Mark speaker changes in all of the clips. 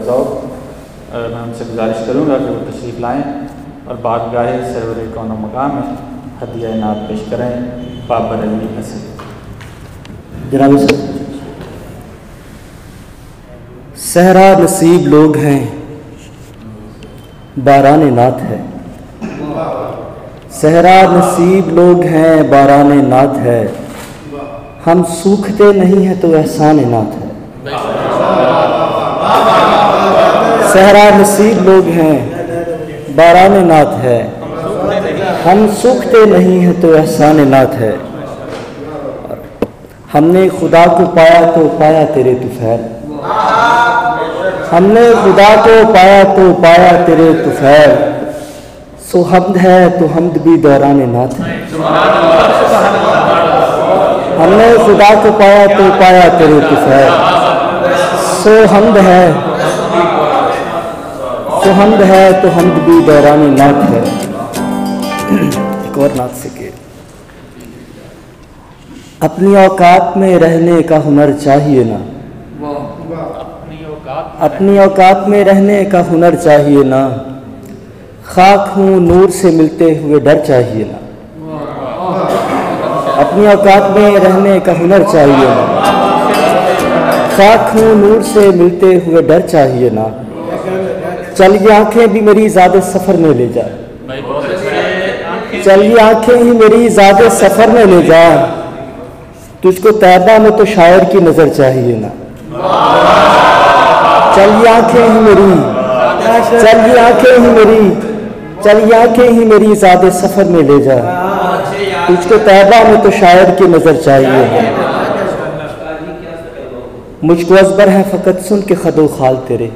Speaker 1: ذوق، میں ان سے گزارش کروں گا کہ وہ تشریف لائیں اور بارگاہ سرور کون و مقام میں ہدیہ انعام پیش کریں۔ بابر علی حسن
Speaker 2: جناب صحرا نصیب لوگ ہیں، باران نعت ہے، صحرا نصیب لوگ ہیں، باران نعت ہے، ہم سوکھتے نہیں ہیں تو احسان نعت ہے۔ صحرا نصیب لوگ ہیں، باران نعت ہے، ہم سوکھتے نہیں ہیں تو احسان نعت ہے۔ ہم نے خدا کو پایا تو پایا تیرے طفیل، ہم نے خدا کو پایا تو پایا تیرے طفیل، سو حمد ہے تو حمد بھی دوران نعت ہے۔ ہم نے خدا کو پایا تو پایا تیرے طفیل، سو حمد ہے تو حمد بھی دوران نعت ہے۔ ایک اور نعت سے کہ اپنی اوقات میں رہنے کا ہنر چاہیے نا، اپنی اوقات میں رہنے کا ہنر چاہیے نا، خاک ہوں نور سے ملتے ہوئے ڈر چاہیے نا، اپنی اوقات میں رہنے کا ہنر چاہیے نا، خاک ہوں نور سے ملتے ہوئے ڈر چاہیے نا، چل یہ آنکھیں بھی میری زیادہ سفر میں لے جا، چل یہ آنکھیں ہی میری زیادہ سفر میں لے جا، تجھ کو طیبہ میں تو شاعر کی نظر چاہیے نا، چل یہ آنکھیں ہی میری، چل یہ آنکھیں ہی میری، چل یہ آنکھیں ہی میری زیادہ سفر میں لے جا، تجھ کو طیبہ میں تو شاعر کی نظر چاہیے نا، مجھ کو ازبر ہے فقط سن کے خد و خال تیرے،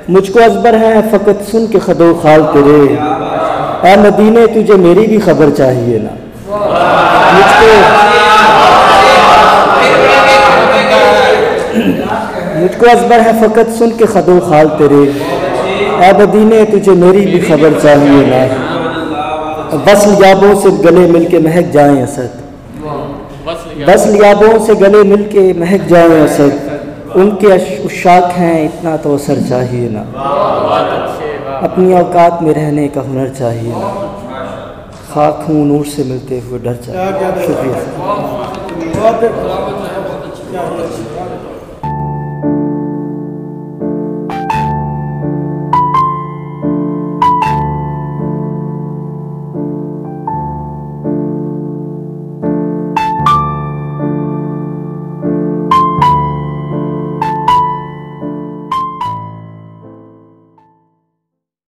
Speaker 2: مجھ کو ازبر ہے فقط سن کے خد و خال تیرے، اے مدینے تجھے میری بھی خبر چاہیے نا، مجھ کو ازبر ہے فقط سن کے خد و خال تیرے، اے مدینے تجھے میری بھی خبر چاہیے نا، وصل یابوں سے گلے مل کے مہک جائیں اسد، وصل یابوں سے گلے مل کے مہک جائیں اسد، ان کے عشاق ہیں اتنا تو اثر چاہیے نا، اپنی اوقات میں رہنے کا ہنر چاہیے نا، خاک ہوں نور سے ملتے ہوئے ڈر چاہیے۔ شکریہ۔